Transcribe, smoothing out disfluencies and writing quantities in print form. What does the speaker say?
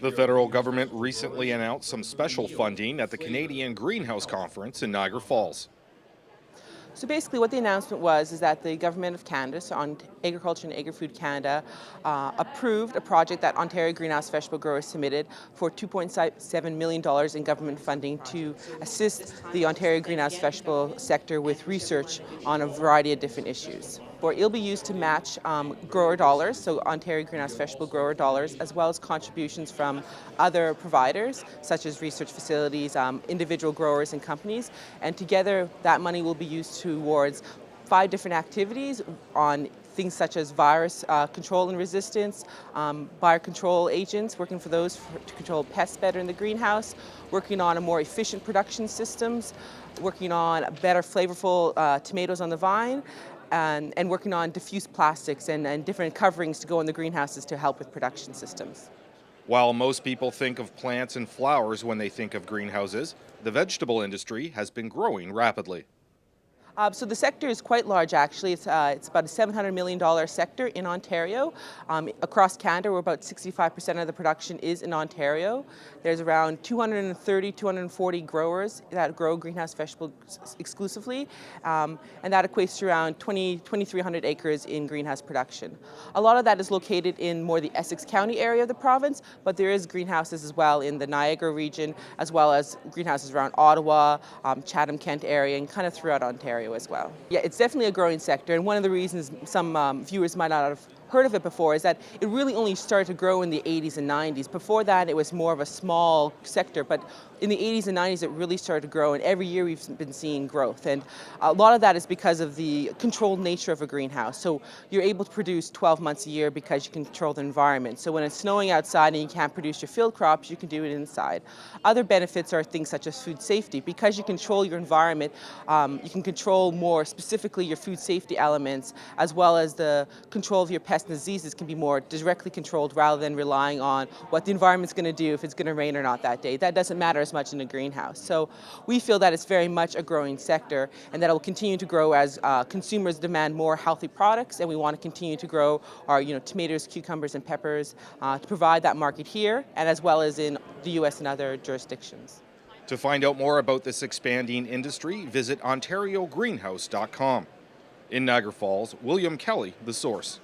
The federal government recently announced some special funding at the Canadian Greenhouse Conference in Niagara Falls. So basically what the announcement was is that the Government of Canada, so on Agriculture and Agri-Food Canada, approved a project that Ontario Greenhouse Vegetable Growers submitted for $2.7 million in government funding to assist the Ontario greenhouse vegetable sector with research on a variety of different issues. Or it'll be used to match grower dollars, so Ontario greenhouse vegetable grower dollars, as well as contributions from other providers, such as research facilities, individual growers and companies, and together that money will be used towards 5 different activities on things such as virus control and resistance, biocontrol agents, working for those to control pests better in the greenhouse, working on a more efficient production systems, working on better flavorful tomatoes on the vine, and working on diffuse plastics and different coverings to go in the greenhouses to help with production systems. While most people think of plants and flowers when they think of greenhouses, the vegetable industry has been growing rapidly. So the sector is quite large, actually. It's about a $700 million sector in Ontario. Across Canada, where about 65% of the production is in Ontario. There's around 230, 240 growers that grow greenhouse vegetables exclusively, and that equates to around 2,300 acres in greenhouse production. A lot of that is located in more the Essex County area of the province, but there is greenhouses as well in the Niagara region, as well as greenhouses around Ottawa, Chatham-Kent area, and kind of throughout Ontario as well. Yeah, it's definitely a growing sector, and one of the reasons some viewers might not have heard of it before is that it really only started to grow in the 80s and 90s. Before that, it was more of a small sector, but in the 80s and 90s, it really started to grow, and every year we've been seeing growth. And a lot of that is because of the controlled nature of a greenhouse. So you're able to produce 12 months a year because you can control the environment. So when it's snowing outside and you can't produce your field crops, you can do it inside. Other benefits are things such as food safety. Because you control your environment, you can control more specifically your food safety elements, as well as the control of your pests and diseases can be more directly controlled rather than relying on what the environment's going to do, if it's going to rain or not that day. That doesn't matter as much in a greenhouse. So we feel that it's very much a growing sector, and that it will continue to grow as consumers demand more healthy products, and we want to continue to grow our tomatoes, cucumbers, and peppers to provide that market here, and as well as in the U.S. and other jurisdictions. To find out more about this expanding industry, visit OntarioGreenhouse.com. In Niagara Falls, William Kelly, The Source.